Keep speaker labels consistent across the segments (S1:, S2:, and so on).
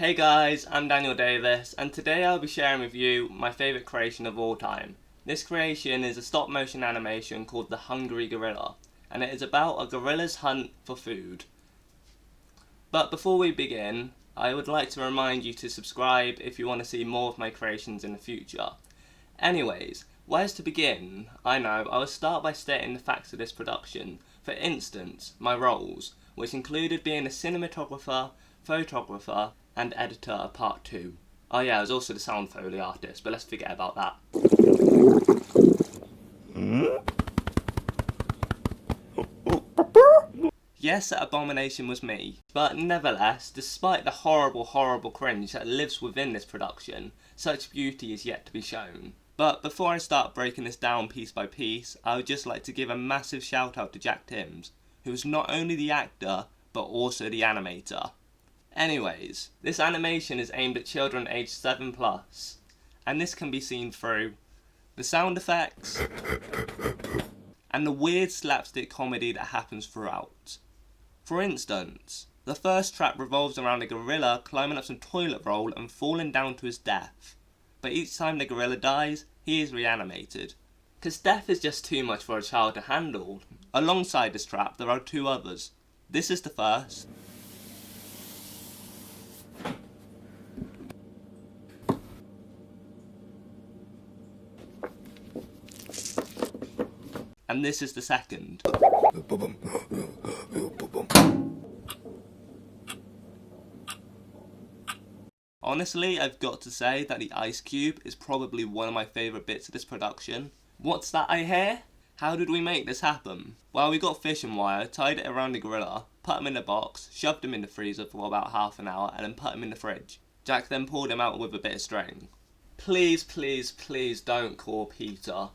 S1: Hey guys, I'm Daniel Davis, and today I'll be sharing with you my favourite creation of all time. This creation is a stop motion animation called The Hungry Gorilla, and it is about a gorilla's hunt for food. But before we begin, I would like to remind you to subscribe if you want to see more of my creations in the future. Anyways, where's to begin? I know, I will start by stating the facts of this production. For instance, my roles, which included being a cinematographer, photographer, and editor of part 2. Oh yeah, I was also the sound foley artist, but let's forget about that. Yes, that abomination was me, but nevertheless, despite the horrible cringe that lives within this production, such beauty is yet to be shown. But before I start breaking this down piece by piece, I would just like to give a massive shout out to Jack Timms, who is not only the actor, but also the animator. Anyways, this animation is aimed at children aged 7+, and this can be seen through the sound effects and the weird slapstick comedy that happens throughout. For instance, the first trap revolves around a gorilla climbing up some toilet roll and falling down to his death, but each time the gorilla dies, he is reanimated. Cause death is just too much for a child to handle. Alongside this trap, there are 2 others. This is the first. And this is the second. Honestly, I've got to say that the ice cube is probably one of my favourite bits of this production. What's that I hear? How did we make this happen? Well, we got fishing wire, tied it around the gorilla, put him in a box, shoved him in the freezer for about half an hour, and then put him in the fridge. Jack then pulled him out with a bit of string. Please don't call Peter.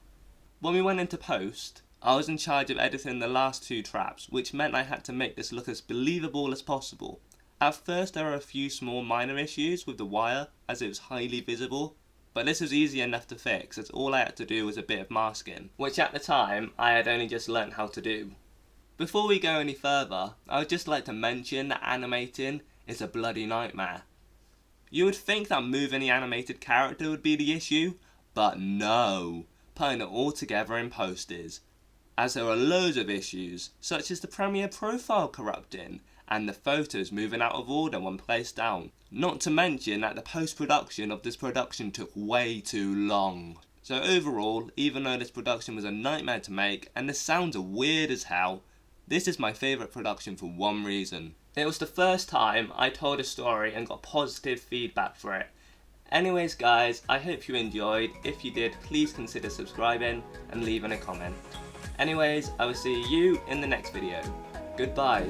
S1: When we went into post, I was in charge of editing the last 2 traps, which meant I had to make this look as believable as possible. At first there were a few small minor issues with the wire, as it was highly visible, but this was easy enough to fix as all I had to do was a bit of masking, which at the time I had only just learnt how to do. Before we go any further, I would just like to mention that animating is a bloody nightmare. You would think that moving the animated character would be the issue, but no, putting it all together in post is. As there are loads of issues, such as the Premiere profile corrupting, and the photos moving out of order when placed down. Not to mention that the post-production of this production took way too long. So overall, even though this production was a nightmare to make, and the sounds are weird as hell, this is my favourite production for one reason. It was the first time I told a story and got positive feedback for it. Anyways guys, I hope you enjoyed. If you did, please consider subscribing and leaving a comment. Anyways, I will see you in the next video. Goodbye.